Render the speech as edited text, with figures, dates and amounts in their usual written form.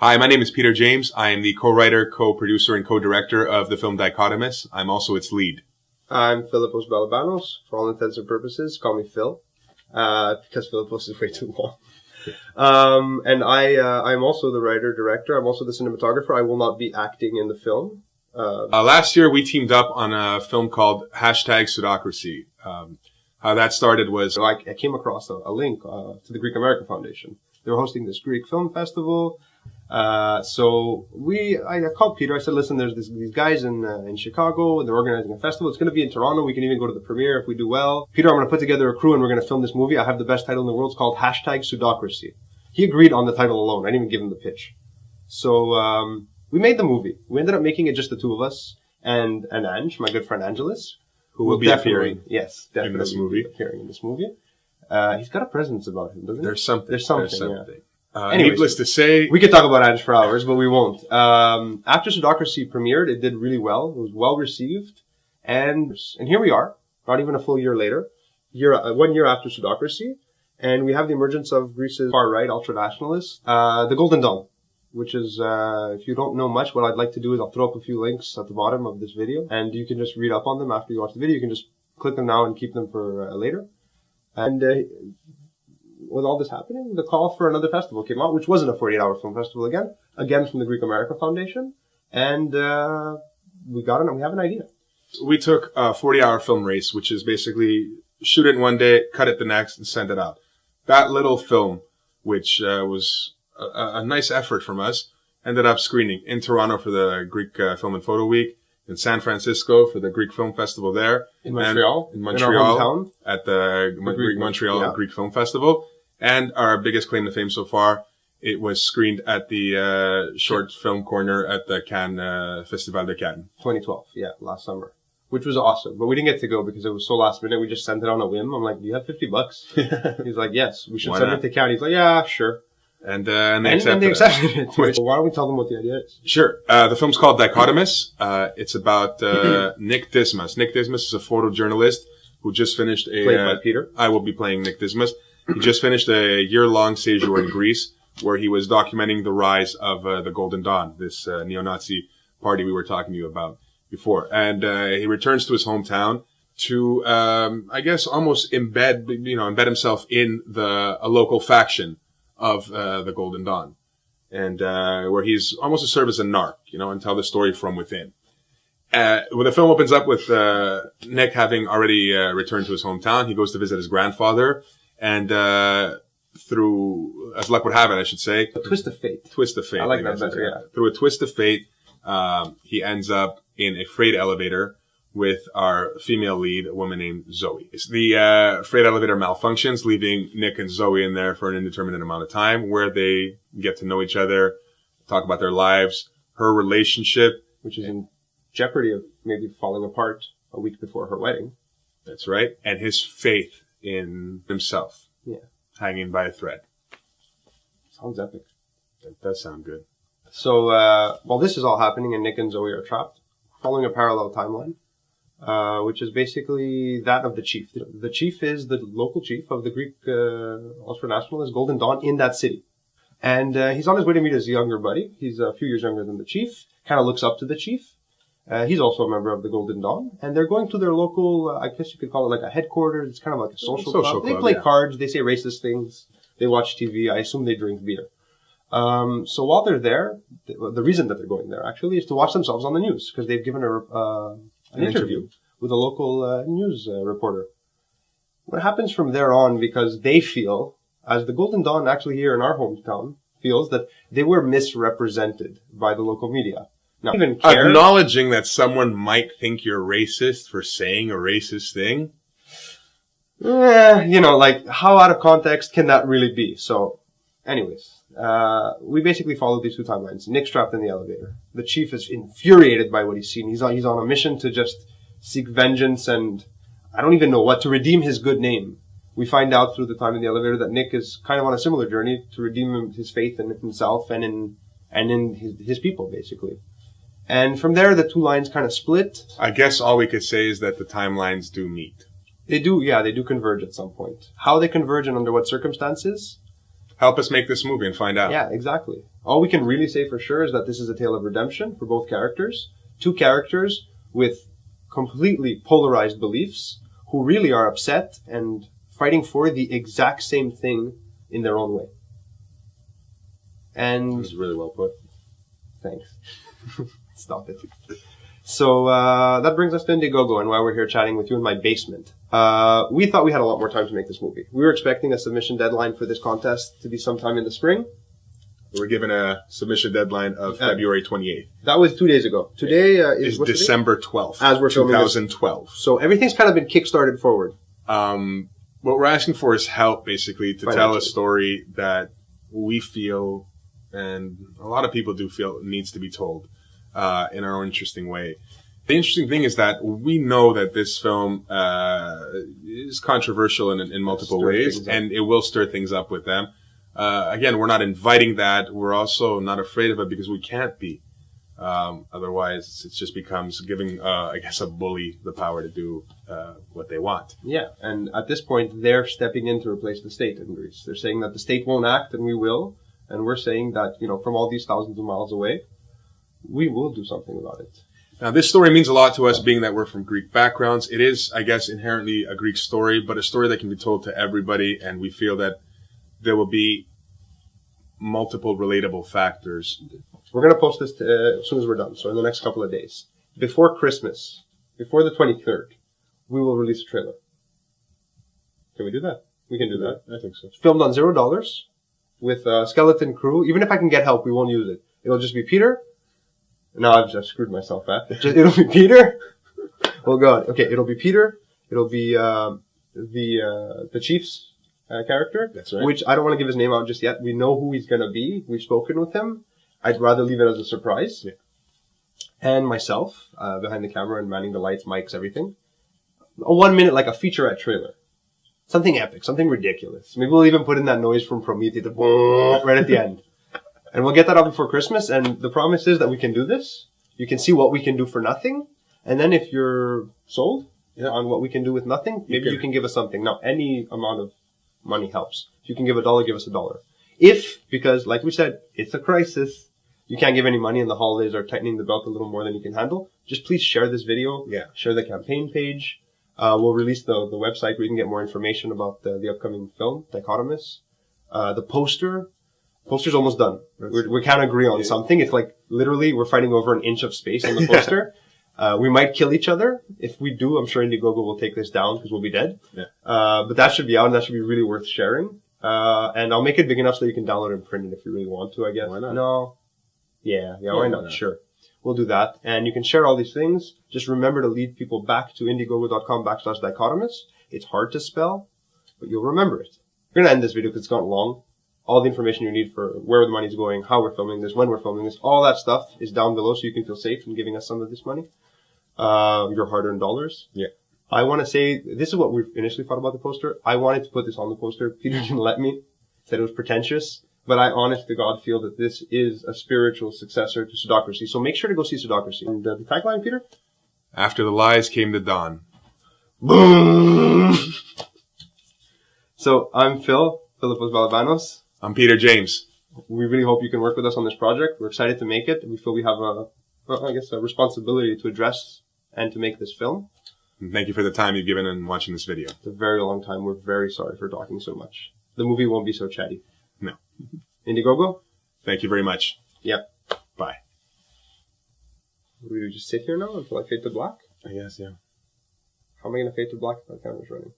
Hi, my name is Peter James. I am the co-writer, co-producer, and co-director of the film Dichotomous. I'm also its lead. I'm Philippos Balabanos. For all intents and purposes, call me Phil, because Philippos is way too long. And I'm also the writer-director. I'm also the cinematographer. I will not be acting in the film. Last year, we teamed up on a film called #Pseudocracy. How that started was... So I came across a link to the Greek America Foundation. They were hosting this Greek film festival. So I called Peter. I said, listen, there's these guys in Chicago, and they're organizing a festival. It's going to be in Toronto. We can even go to the premiere if we do well. Peter, I'm going to put together a crew, and we're going to film this movie. I have the best title in the world. It's called #Pseudocracy. He agreed on the title alone. I didn't even give him the pitch. So we made the movie. We ended up making it just the two of us and Ange, my good friend Angelus, who will be appearing in this movie. Appearing in this movie. He's got a presence about him, doesn't he? There's something. Yeah. Needless to say, we could talk about Ange for hours, but we won't. After Pseudocracy premiered, it did really well. It was well received, and here we are, not even a full year later, 1 year after Pseudocracy, and we have the emergence of Greece's far-right ultranationalists, the Golden Dawn, which is, if you don't know much, what I'd like to do is I'll throw up a few links at the bottom of this video, and you can just read up on them after you watch the video. You can just click them now and keep them for later. And with all this happening, the call for another festival came out, which wasn't a 48-hour film festival again from the Greek America Foundation, and we got it, and we have an idea. We took a 40-hour film race, which is basically shoot it one day, cut it the next, and send it out. That little film, which was a nice effort from us, ended up screening in Toronto for the Greek Film and Photo Week, in San Francisco for the Greek Film Festival there. In Montreal. In Montreal. In our hometown. At the Greek Montreal Greek Film Festival. And our biggest claim to fame so far, it was screened at the short film corner at the Cannes Festival de Cannes. 2012, last summer. Which was awesome. But we didn't get to go because it was so last minute. We just sent it on a whim. I'm like, do you have $50? He's like, yes, we should send it to Cannes. He's like, yeah, sure. And they accepted it. So why don't we tell them what the idea is? Sure. The film's called Dichotomous. It's about Nick Dismas. Nick Dismas is a photojournalist who just finished Played by Peter. I will be playing Nick Dismas. He just finished a year-long séjour in Greece where he was documenting the rise of the Golden Dawn, this neo-Nazi party we were talking to you about before. And he returns to his hometown to, I guess, almost embed himself in a local faction of the Golden Dawn, and where he's almost to serve as a narc, and tell the story from within. When the film opens up with Nick having already returned to his hometown, he goes to visit his grandfather, and through, as luck would have it, I should say, a twist of fate. I like that better. Yeah. Through a twist of fate, he ends up in a freight elevator with our female lead, a woman named Zoe. The freight elevator malfunctions, leaving Nick and Zoe in there for an indeterminate amount of time, where they get to know each other, talk about their lives, her relationship, which is in jeopardy of maybe falling apart a week before her wedding. That's right. And his faith in himself. Yeah. Hanging by a thread. Sounds epic. That does sound good. So, while this is all happening and Nick and Zoe are trapped, following a parallel timeline, which is basically that of the chief. The chief is the local chief of the Greek ultranationalist Golden Dawn in that city. And he's on his way to meet his younger buddy. He's a few years younger than the chief, kind of looks up to the chief. He's also a member of the Golden Dawn. And they're going to their local, I guess you could call it like a headquarters. It's kind of like a social club. They play cards, they say racist things, they watch TV. I assume they drink beer. So while they're there, the reason that they're going there actually is to watch themselves on the news, because they've given an interview with a local news reporter. What happens from there on, because they feel, as the Golden Dawn actually here in our hometown feels, that they were misrepresented by the local media. Now, even acknowledging that someone might think you're racist for saying a racist thing? Like, how out of context can that really be? So, anyways, we basically follow these two timelines. Nick's trapped in the elevator. The chief is infuriated by what he's seen. He's on a mission to just seek vengeance and I don't even know what, to redeem his good name. We find out through the time in the elevator that Nick is kind of on a similar journey to redeem his faith in himself and in his people, basically. And from there, the two lines kind of split. I guess all we could say is that the timelines do meet. They do converge at some point. How they converge and under what circumstances, help us make this movie and find out. Yeah, exactly. All we can really say for sure is that this is a tale of redemption for both characters. Two characters with completely polarized beliefs who really are upset and fighting for the exact same thing in their own way. And That was really well put. thanks. Stop it. So that brings us to Indiegogo and why we're here chatting with you in my basement. We thought we had a lot more time to make this movie. We were expecting a submission deadline for this contest to be sometime in the spring. We're given a submission deadline of February 28th. That was 2 days ago. Today is It's December 12th, As we're filming this. 2012. So everything's kind of been kickstarted forward. What we're asking for is help, basically, to tell a story that we feel, and a lot of people do feel, needs to be told in our own interesting way. The interesting thing is that we know that this film is controversial in multiple ways, and it will stir things up with them. Again, we're not inviting that. We're also not afraid of it because we can't be. Otherwise, it just becomes giving, I guess, a bully the power to do what they want. Yeah, and at this point, they're stepping in to replace the state in Greece. They're saying that the state won't act, and we will. And we're saying that, from all these thousands of miles away, we will do something about it. Now, this story means a lot to us, being that we're from Greek backgrounds. It is, I guess, inherently a Greek story, but a story that can be told to everybody, and we feel that there will be multiple relatable factors. We're going to post this as soon as we're done, so in the next couple of days. Before Christmas, before the 23rd, we will release a trailer. Can we do that? We can do that. I think so. It's filmed on $0 with a skeleton crew. Even if I can get help, we won't use it. It'll just be Peter. No, I've just screwed myself, It'll be Peter. Oh, God. Okay, it'll be Peter. It'll be the Chief's character. That's right. Which I don't want to give his name out just yet. We know who he's going to be. We've spoken with him. I'd rather leave it as a surprise. Yeah. And myself, behind the camera and manning the lights, mics, everything. A 1 minute, like a featurette trailer. Something epic, something ridiculous. Maybe we'll even put in that noise from Prometheus right at the end. And we'll get that out before Christmas. And the promise is that we can do this. You can see what we can do for nothing. And then if you're sold on what we can do with nothing, maybe you can give us something. Now, any amount of money helps. If you can give $1, give us $1. Because, like we said, it's a crisis. You can't give any money and the holidays are tightening the belt a little more than you can handle. Just please share this video. Yeah. Share the campaign page. We'll release the website where you can get more information about the upcoming film, Dichotomous. The poster's almost done. We can't agree on something. It's like literally we're fighting over an inch of space on the poster. We might kill each other. If we do, I'm sure Indiegogo will take this down because we'll be dead. Yeah. But that should be out and that should be really worth sharing. And I'll make it big enough so you can download it and print it if you really want to, I guess. Why not? No. Yeah, why not? Sure. We'll do that. And you can share all these things. Just remember to lead people back to indiegogo.com/dichotomous. It's hard to spell, but you'll remember it. We're going to end this video because it's gotten long. All the information you need for where the money's going, how we're filming this, when we're filming this, all that stuff is down below so you can feel safe in giving us some of this money. Your hard-earned dollars. Yeah. I want to say, this is what we initially thought about the poster. I wanted to put this on the poster. Peter didn't let me. Said it was pretentious. But I, honest to God, feel that this is a spiritual successor to Pseudocracy. So make sure to go see Pseudocracy. And the tagline, Peter? After the lies came the dawn. Boom! So I'm Philippos Balabanos. I'm Peter James. We really hope you can work with us on this project. We're excited to make it. We feel we have a responsibility to address and to make this film. And thank you for the time you've given in watching this video. It's a very long time. We're very sorry for talking so much. The movie won't be so chatty. No. Indiegogo? Thank you very much. Yep. Bye. Will we just sit here now until I fade to black? I guess, yeah. How am I going to fade to black if my camera's running?